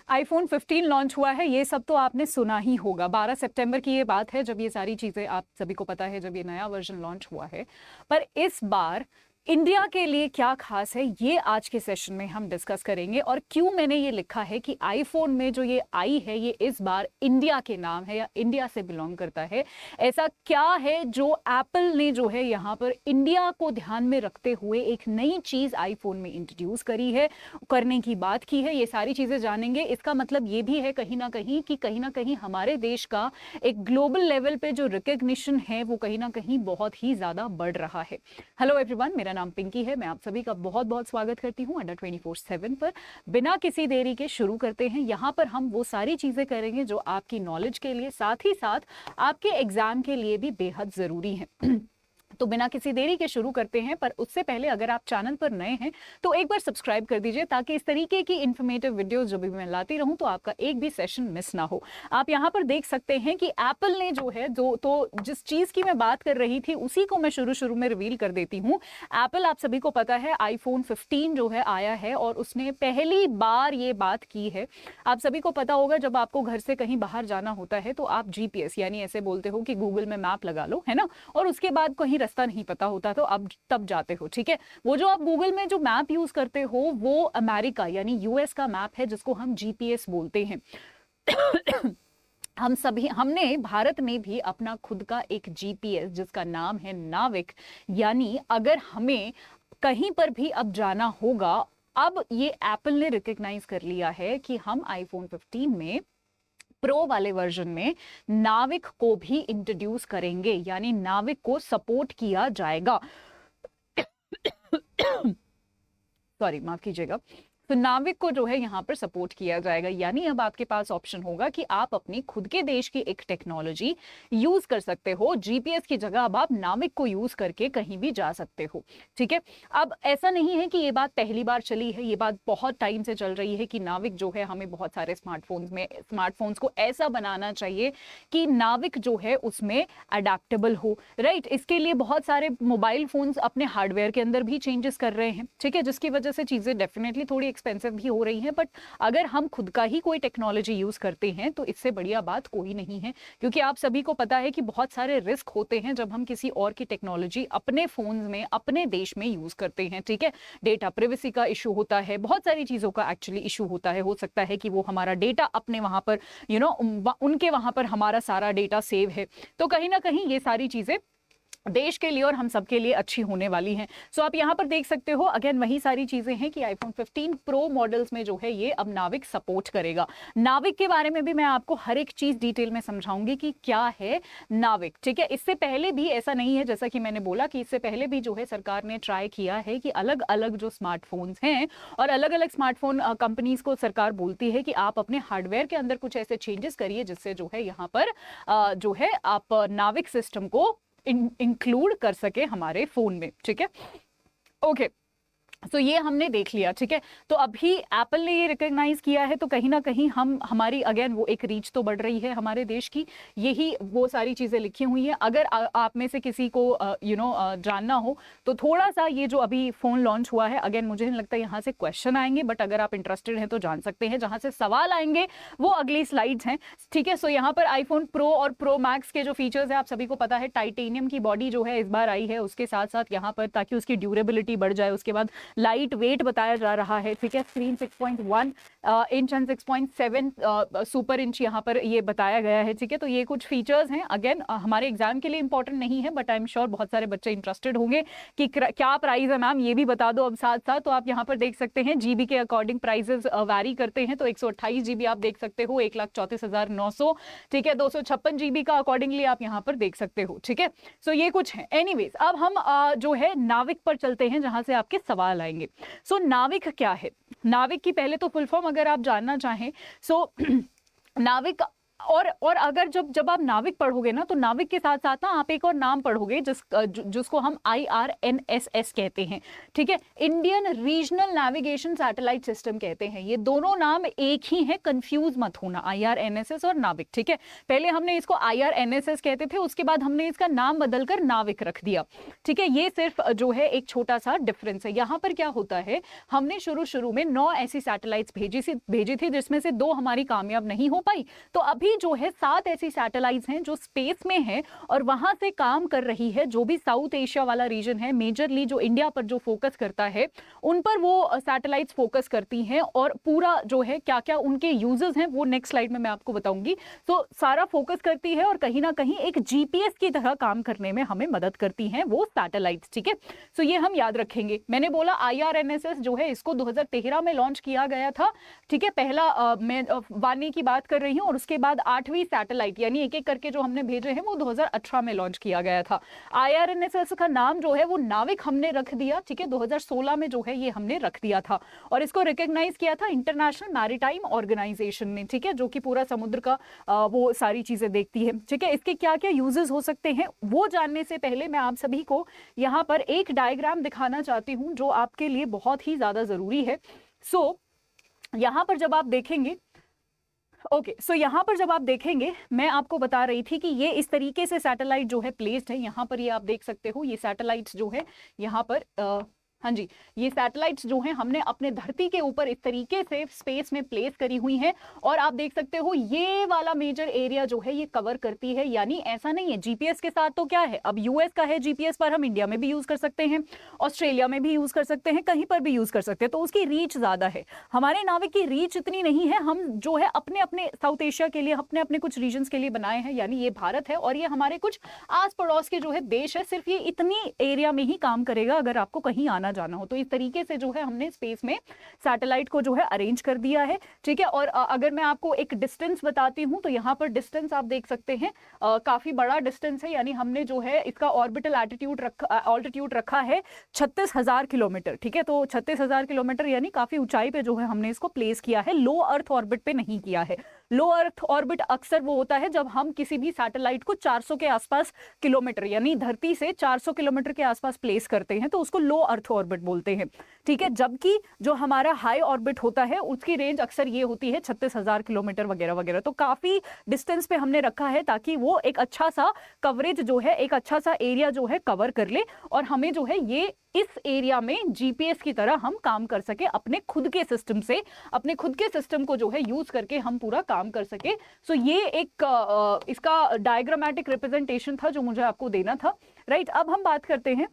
IPhone 15 launch हुआ है, ये सब तो आपने सुना ही होगा। 12 सितंबर की ये बात है जब ये सारी चीज़ें आप सभी को पता है, जब ये नया वर्जन लॉन्च हुआ है। पर इस बार इंडिया के लिए क्या खास है, ये आज के सेशन में हम डिस्कस करेंगे। और क्यों मैंने ये लिखा है कि आईफोन में जो ये आई है ये इस बार इंडिया के नाम है या इंडिया से बिलोंग करता है। ऐसा क्या है जो एप्पल ने जो है यहाँ पर इंडिया को ध्यान में रखते हुए एक नई चीज़ आईफोन में इंट्रोड्यूस करी है, करने की बात की है, ये सारी चीज़ें जानेंगे। इसका मतलब ये भी है कहीं ना कहीं हमारे देश का एक ग्लोबल लेवल पे जो रिकग्निशन है वो कहीं ना कहीं बहुत ही ज़्यादा बढ़ रहा है। हेलो एवरीवन, मेरा नाम पिंकी है। मैं आप सभी का बहुत बहुत स्वागत करती हूँ अंडर 24/7 पर। बिना किसी देरी के शुरू करते हैं। यहाँ पर हम वो सारी चीज़ें करेंगे जो आपकी नॉलेज के लिए, साथ ही साथ आपके एग्जाम के लिए भी बेहद ज़रूरी है। तो बिना किसी देरी के शुरू करते हैं। पर उससे पहले अगर आप चैनल पर नए हैं तो एक बार सब्सक्राइब कर दीजिए, ताकि इस तरीके की इन्फॉर्मेटिव वीडियोस जो भी मैं लाती रहूं तो आपका एक भी सेशन मिस ना हो। आप यहां पर देख सकते हैं कि एप्पल ने जो है तो जिस चीज़ की मैं बात कर रही थी उसी को मैं शुरू में रिवील कर देती हूँ। एप्पल, आप सभी को पता है, आईफोन 15 जो है आया है और उसने पहली बार ये बात की है। आप सभी को पता होगा, जब आपको घर से कहीं बाहर जाना होता है तो आप जीपीएस यानी ऐसे बोलते हो कि गूगल में मैप लगा लो, है ना, और उसके बाद कहीं रास्ता नहीं पता होता तो अब तब जाते हो, ठीक है। वो जो आप गूगल में जो मैप यूज करते हो वो अमेरिका यानी यूएस का मैप है, जिसको हम जीपीएस बोलते हैं। हमने भारत में भी अपना खुद का एक जीपीएस जिसका नाम है नाविक। यानी अगर हमें कहीं पर भी अब जाना होगा, अब ये एप्पल ने रिकॉग्नाइज कर लिया है कि हम आईफोन 15 में प्रो वाले वर्जन में नाविक को भी इंट्रोड्यूस करेंगे, यानी नाविक को सपोर्ट किया जाएगा। सॉरी, माफ कीजिएगा। तो नाविक को जो है यहाँ पर सपोर्ट किया जाएगा, यानी अब आपके पास ऑप्शन होगा कि आप अपनी खुद के देश की एक टेक्नोलॉजी यूज कर सकते हो। जीपीएस की जगह अब आप नाविक को यूज करके कहीं भी जा सकते हो, ठीक है। अब ऐसा नहीं है कि ये बात पहली बार चली है, ये बात बहुत टाइम से चल रही है कि नाविक जो है हमें बहुत सारे स्मार्टफोन्स को ऐसा बनाना चाहिए कि नाविक जो है उसमें अडेप्टेबल हो, राइट। इसके लिए बहुत सारे मोबाइल फोन्स अपने हार्डवेयर के अंदर भी चेंजेस कर रहे हैं, ठीक है, जिसकी वजह से चीजें डेफिनेटली थोड़ी एक्सपेंसिव भी हो रही हैं। बट अगर हम खुद का ही कोई टेक्नोलॉजी यूज करते हैं तो इससे बढ़िया बात कोई नहीं है, क्योंकि आप सभी को पता है कि बहुत सारे रिस्क होते हैं जब हम किसी और की टेक्नोलॉजी अपने फोन में, अपने देश में यूज करते हैं, ठीक है। डेटा प्रिवेसी का इशू होता है, बहुत सारी चीजों का एक्चुअली इशू होता है। हो सकता है कि वो हमारा डेटा अपने वहां पर उनके वहां पर हमारा सारा डेटा सेव है, तो कहीं ना कहीं ये सारी चीजें देश के लिए और हम सबके लिए अच्छी होने वाली हैं। सो आप यहाँ पर देख सकते हो, अगेन वही सारी चीजें हैं कि आईफोन 15 प्रो मॉडल्स में जो है ये अब नाविक सपोर्ट करेगा। नाविक के बारे में भी मैं आपको हर एक चीज डिटेल में समझाऊंगी कि क्या है नाविक, ठीक है। इससे पहले भी ऐसा नहीं है, जैसा कि मैंने बोला कि इससे पहले भी जो है सरकार ने ट्राई किया है कि अलग अलग जो स्मार्टफोन्स हैं और अलग अलग स्मार्टफोन कंपनीज को सरकार बोलती है कि आप अपने हार्डवेयर के अंदर कुछ ऐसे चेंजेस करिए जिससे जो है यहाँ पर जो है आप नाविक सिस्टम को इंक्लूड कर सके हमारे फोन में, ठीक है। ओके, तो ये हमने देख लिया, ठीक है। तो अभी एप्पल ने ये रिकॉग्नाइज किया है तो कहीं ना कहीं हमारी अगेन वो एक रीच तो बढ़ रही है हमारे देश की। यही वो सारी चीजें लिखी हुई हैं। अगर आप में से किसी को जानना हो तो थोड़ा सा ये जो अभी फोन लॉन्च हुआ है, अगेन मुझे नहीं लगता यहाँ से क्वेश्चन आएंगे, बट अगर आप इंटरेस्टेड हैं तो जान सकते हैं। जहां से सवाल आएंगे वो अगली स्लाइड्स हैं, ठीक है। सो यहाँ पर आईफोन प्रो और प्रो मैक्स के जो फीचर्स है आप सभी को पता है, टाइटेनियम की बॉडी जो है इस बार आई है, उसके साथ साथ यहाँ पर ताकि उसकी ड्यूरेबिलिटी बढ़ जाए, उसके बाद लाइट वेट बताया जा रहा है, ठीक है। Screen 6.1 inch and 6.7 super inch यहाँ पर ये बताया गया है, ठीक है। तो ये कुछ फीचर्स हैं, अगेन हमारे एग्जाम के लिए इंपॉर्टेंट नहीं है, बट आई एम श्योर बहुत सारे बच्चे इंटरेस्टेड होंगे कि क्या प्राइस है मैम, ये भी बता दो अब साथ साथ। तो आप यहाँ पर देख सकते हैं जीबी के अकॉर्डिंग प्राइसेस वैरी करते हैं। तो 128 जीबी आप देख सकते हो 1,34,900, ठीक है। 256 जीबी का अकॉर्डिंगली आप यहाँ पर देख सकते हो, ठीक है। सो ये कुछ है। एनीवेज, अब हम जो है नाविक पर चलते हैं जहां से आपके सवाल आएंगे। सो नाविक क्या है? नाविक की पहले तो फुल फॉर्म अगर आप जानना चाहें, सो नाविक और अगर जब आप नाविक पढ़ोगे ना, तो नाविक के साथ साथ ना आप एक और नाम पढ़ोगे जिसको हम IRNSS कहते हैं, ठीक है, Indian regional navigation satellite system कहते हैं। ये दोनों नाम एक ही है, कंफ्यूज मत होना, IRNSS और नाविक, ठीक है। पहले हमने इसको IRNSS कहते थे, उसके बाद हमने इसका नाम बदलकर नाविक रख दिया, ठीक है। ये सिर्फ जो है एक छोटा सा डिफरेंस है। यहाँ पर क्या होता है, हमने शुरू में 9 ऐसी सैटेलाइट्स भेजी थी, जिसमें से 2 हमारी कामयाब नहीं हो पाई। तो अभी जो है 7 ऐसी सैटेलाइट्स हैं जो स्पेस में है और वहां से काम कर रही है। जो भी साउथ एशिया वाला रीजन है, मेजरली जो इंडिया पर जो फोकस करता है, उन पर वो सैटेलाइट्स फोकस करती हैं। और पूरा जो है क्या क्या उनके यूजेस हैं वो नेक्स्ट स्लाइड में मैं आपको बताऊंगी। तो सारा फोकस करती है और कहीं ना कहीं एक जीपीएस की तरह काम करने में हमें मदद करती हैं वो सैटेलाइट्स, ठीक है। सो ये हम याद रखेंगे। मैंने बोला IRNSS जो है इसको 2013 में लॉन्च किया गया था, ठीक है। पहला मैं वानी की बात कर रही हूँ, और उसके बाद 8वीं सैटेलाइट यानी एक एक करके जो हमने भेजे हैं वो 2018 में लॉन्च किया गया था। IRNSS का नाम जो है वो नाविक हमने रख दिया, ठीक है, 2016 में जो है ये हमने रख दिया था। और इसको रिकॉग्नाइज किया था इंटरनेशनल मैरीटाइम ऑर्गेनाइजेशन ने, ठीक है, जो कि पूरा समुद्र का वो सारी चीजें देखती है, ठीक है। इसके क्या क्या यूजेस हो सकते हैं वो जानने से पहले मैं आप सभी को यहाँ पर एक डायग्राम दिखाना चाहती हूँ जो आपके लिए बहुत ही ज्यादा जरूरी है। यहाँ पर जब आप देखेंगे, सो यहाँ पर जब आप देखेंगे, मैं आपको बता रही थी कि ये इस तरीके से सैटेलाइट जो है प्लेस्ड है। यहाँ पर ये आप देख सकते हो, ये सैटेलाइट्स जो है यहाँ पर हाँ जी, ये सैटेलाइट्स जो हैं हमने अपने धरती के ऊपर इस तरीके से स्पेस में प्लेस करी हुई हैं। और आप देख सकते हो ये वाला मेजर एरिया जो है ये कवर करती है। यानी ऐसा नहीं है, जीपीएस के साथ तो क्या है, अब यूएस का है जीपीएस, पर हम इंडिया में भी यूज कर सकते हैं, ऑस्ट्रेलिया में भी यूज कर सकते हैं, कहीं पर भी यूज कर सकते हैं। तो उसकी रीच ज्यादा है, हमारे नाविक की रीच इतनी नहीं है। हम जो है अपने अपने साउथ एशिया के लिए, अपने अपने कुछ रीजन के लिए बनाए हैं। यानी ये भारत है और ये हमारे कुछ आस पड़ोस के जो है देश है, सिर्फ ये इतनी एरिया में ही काम करेगा अगर आपको कहीं आना जाना हो। तो इस तरीके से जो है हमने स्पेस में सैटेलाइट को जो है अरेंज कर दिया है, ठीक है। और अगर मैं आपको एक डिस्टेंस बताती हूं तो यहाँ पर डिस्टेंस आप देख सकते हैं, काफी बड़ा डिस्टेंस है। यानी हमने जो है इसका ऑर्बिटल ऑल्टीट्यूड रखा है 36,000 किलोमीटर, ठीक है। तो 36,000 किलोमीटर यानी काफी ऊंचाई पे जो है हमने इसको प्लेस किया है, लो अर्थ ऑर्बिट पे नहीं किया है। लो अर्थ ऑर्बिट अक्सर वो होता है जब हम किसी भी सैटेलाइट को 400 के आसपास किलोमीटर यानी धरती से 400 किलोमीटर के आसपास प्लेस करते हैं, तो उसको लो अर्थ ऑर्बिट बोलते हैं, ठीक है। जबकि जो हमारा हाई ऑर्बिट होता है उसकी रेंज अक्सर ये होती है 36,000 किलोमीटर वगैरह वगैरह। तो काफी डिस्टेंस पे हमने रखा है ताकि वो एक अच्छा सा कवरेज जो है, एक अच्छा सा एरिया जो है कवर कर ले और हमें जो है ये इस एरिया में जीपीएस की तरह हम काम कर सके अपने खुद के सिस्टम से, अपने खुद के सिस्टम को जो है यूज करके हम पूरा काम कर सके। सो ये एक इसका डायग्रामेटिक रिप्रेजेंटेशन था जो मुझे आपको देना था, राइट। अब हम बात करते हैं,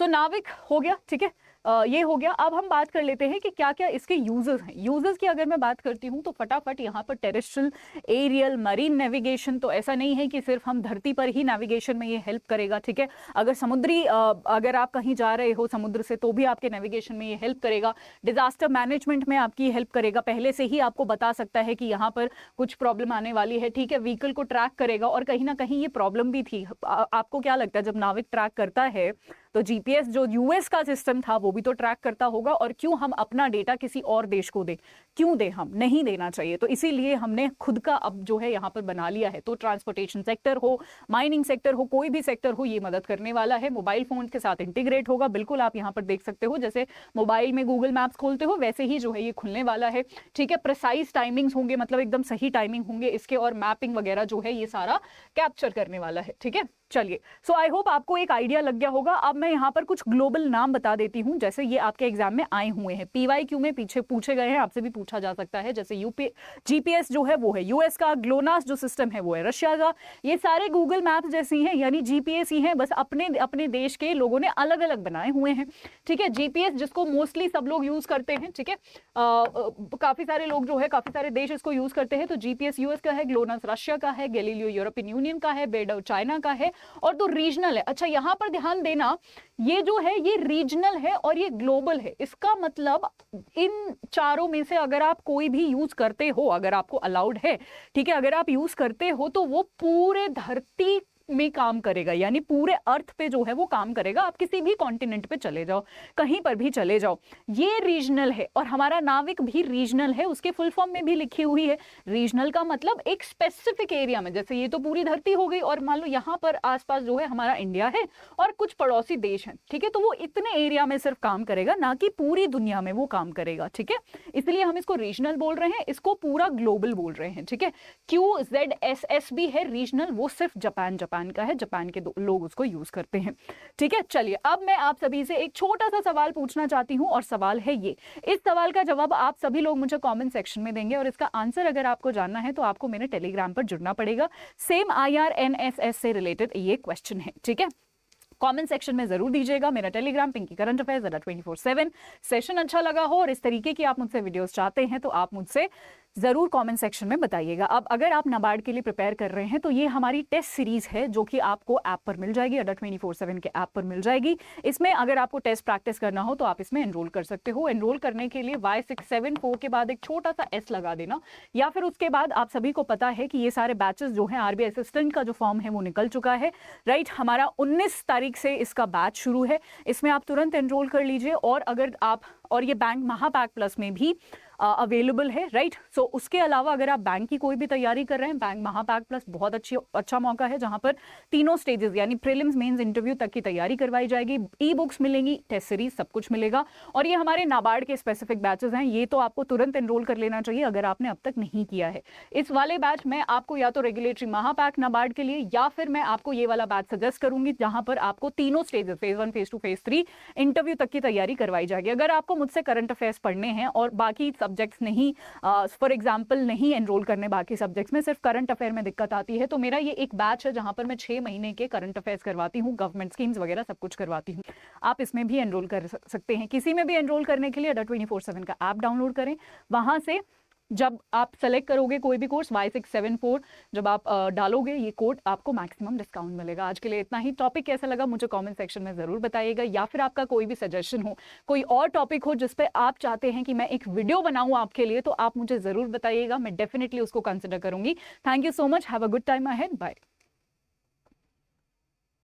सो नाविक हो गया, ठीक है, ये हो गया। अब हम बात कर लेते हैं कि क्या क्या इसके यूजेस हैं। यूजेस की अगर मैं बात करती हूँ तो फटाफट यहाँ पर टेरेस्ट्रियल, एरियल, मरीन नेविगेशन, तो ऐसा नहीं है कि सिर्फ हम धरती पर ही नेविगेशन में ये हेल्प करेगा, ठीक है। अगर समुद्री अगर आप कहीं जा रहे हो समुद्र से तो भी आपके नेविगेशन में ये हेल्प करेगा। डिजास्टर मैनेजमेंट में आपकी हेल्प करेगा, पहले से ही आपको बता सकता है कि यहाँ पर कुछ प्रॉब्लम आने वाली है, ठीक है। व्हीकल को ट्रैक करेगा और कहीं ना कहीं ये प्रॉब्लम भी थी। आपको क्या लगता है जब नाविक ट्रैक करता है तो जीपीएस जो यूएस का सिस्टम था वो भी तो ट्रैक करता होगा, और क्यों हम अपना डेटा किसी और देश को दें, क्यों दें, हम नहीं देना चाहिए। तो इसीलिए हमने खुद का अब जो है यहाँ पर बना लिया है। तो ट्रांसपोर्टेशन सेक्टर हो, माइनिंग सेक्टर हो, कोई भी सेक्टर हो, ये मदद करने वाला है। मोबाइल फोन के साथ इंटीग्रेट होगा, बिल्कुल आप यहाँ पर देख सकते हो जैसे मोबाइल में गूगल मैप्स खोलते हो वैसे ही जो है ये खुलने वाला है, ठीक है। प्रिसाइज टाइमिंग्स होंगे, मतलब एकदम सही टाइमिंग होंगे इसके, और मैपिंग वगैरह जो है ये सारा कैप्चर करने वाला है, ठीक है। चलिए, सो आई होप आपको एक आइडिया लग गया होगा। अब मैं यहाँ पर कुछ ग्लोबल नाम बता देती हूँ, जैसे ये आपके एग्जाम में आए हुए हैं, पीवाईक्यू में पीछे पूछे गए हैं, आपसे भी पूछा जा सकता है। जैसे जीपीएस जो है वो है यूएस का, ग्लोनास जो सिस्टम है वो है रशिया का। ये सारे गूगल मैप्स जैसी हैं, यानी जीपीएस ही हैं, बस अपने अपने देश के लोगों ने अलग अलग बनाए हुए हैं, ठीक है। जीपीएस जिसको मोस्टली सब लोग यूज करते हैं, ठीक है, काफी सारे लोग जो है, काफी सारे देश इसको यूज करते हैं। तो जीपीएस यूएस का है, ग्लोनास रशिया का है, गैलीलियो यूरोपियन यूनियन का है, बेडो चाइना का है, और तो रीजनल है। अच्छा, यहां पर ध्यान देना, ये जो है ये रीजनल है और ये ग्लोबल है। इसका मतलब इन चारों में से अगर आप कोई भी यूज करते हो, अगर आपको अलाउड है, ठीक है, अगर आप यूज करते हो तो वो पूरे धरती में काम करेगा, यानी पूरे अर्थ पे जो है वो काम करेगा। आप किसी भी कॉन्टिनेंट पे चले जाओ, कहीं पर भी चले जाओ, ये रीजनल है। और हमारा नाविक भी रीजनल है, उसके फुल फॉर्म में भी लिखी हुई है। रीजनल का मतलब एक स्पेसिफिक एरिया में, जैसे ये तो पूरी धरती हो गई और मान लो यहाँ पर आसपास जो है हमारा इंडिया है और कुछ पड़ोसी देश हैं, ठीक है, तो वो इतने एरिया में सिर्फ काम करेगा, ना कि पूरी दुनिया में वो काम करेगा, ठीक है। इसलिए हम इसको रीजनल बोल रहे हैं, इसको पूरा ग्लोबल बोल रहे हैं, ठीक है। QZSS भी है रीजनल, वो सिर्फ जापान का है, जापान के लोग उसको यूज करते हैं, ठीक है। चलिए अब मैं आप सभी से एक छोटा सा सवाल पूछना चाहती हूं और सवाल है ये, इस सवाल का जवाब आप सभी लोग मुझे कमेंट सेक्शन में देंगे और इसका आंसर अगर आपको जानना है तो आपको मेरे टेलीग्राम पर जुड़ना पड़ेगा। सेम IRNSS से रिलेटेड ये क्वेश्चन है, ठीक है। कमेंट सेक्शन में जरूर दीजिएगा। मेरा Telegram Pinky current affairs 24/7। Session अच्छा लगा हो और इस तरीके की आप मुझसे वीडियोस चाहते हैं तो आप मुझसे जरूर कमेंट सेक्शन में बताइएगा। अब अगर आप नाबार्ड के लिए प्रिपेयर कर रहे हैं तो ये हमारी टेस्ट सीरीज है जो कि आपको ऐप पर मिल जाएगी, अड्डा 24/7 के ऐप पर मिल जाएगी। इसमें अगर आपको टेस्ट प्रैक्टिस करना हो तो आप इसमें एनरोल कर सकते हो। एनरोल करने के लिए Y674 के बाद एक छोटा सा S लगा देना, या फिर उसके बाद आप सभी को पता है कि ये सारे बैचेस जो हैं, RBI असिस्टेंट का जो फॉर्म है वो निकल चुका है, राइट। हमारा 19 तारीख से इसका बैच शुरू है, इसमें आप तुरंत एनरोल कर लीजिए। और अगर आप, और ये बैंक महापैक प्लस में भी अवेलेबल है, राइट। सो उसके अलावा अगर आप बैंक की कोई भी तैयारी कर रहे हैं, बैंक महापैक प्लस बहुत अच्छा मौका है, जहां पर तीनों स्टेजेस यानी प्रीलिम्स, मेंस, इंटरव्यू तक की तैयारी करवाई जाएगी। ई बुक्स मिलेंगी, टेस्ट सीरीज, सब कुछ मिलेगा। और ये हमारे नाबार्ड के स्पेसिफिक बैचेस हैं, ये तो आपको तुरंत एनरोल कर लेना चाहिए अगर आपने अब तक नहीं किया है। इस वाले बैच में आपको या तो रेगुलेटरी महापैक नाबार्ड के लिए, या फिर मैं आपको ये वाला बैच सजेस्ट करूंगी जहां पर आपको तीनों stages, phase 1, phase 2, phase 3, interview तक की तैयारी करवाई जाएगी। अगर आपको मुझसे करंट अफेयर्स पढ़ने हैं और बाकी सब्जेक्ट्स नहीं, फॉर एग्जांपल नहीं एनरोल करने बाकी सब्जेक्ट्स में, सिर्फ करंट अफेयर में दिक्कत आती है, तो मेरा ये एक बैच है जहां पर मैं 6 महीने के करंट अफेयर्स करवाती हूँ, गवर्नमेंट स्कीम्स वगैरह सब कुछ करवाती हूँ। आप इसमें भी एनरोल कर सकते हैं। किसी में भी एनरोल करने के लिए अड्डा 24/7 का ऐप डाउनलोड करें। वहां से जब आप सेलेक्ट करोगे कोई भी कोर्स Y674, जब आप डालोगे ये कोड, आपको मैक्सिमम डिस्काउंट मिलेगा। आज के लिए इतना ही। टॉपिक कैसा लगा मुझे कमेंट सेक्शन में जरूर बताइएगा, या फिर आपका कोई भी सजेशन हो, कोई और टॉपिक हो जिस पे आप चाहते हैं कि मैं एक वीडियो बनाऊं आपके लिए, तो आप मुझे जरूर बताइएगा, मैं डेफिनेटली उसको कंसिडर करूंगी। Thank you so much, have a good time ahead, bye.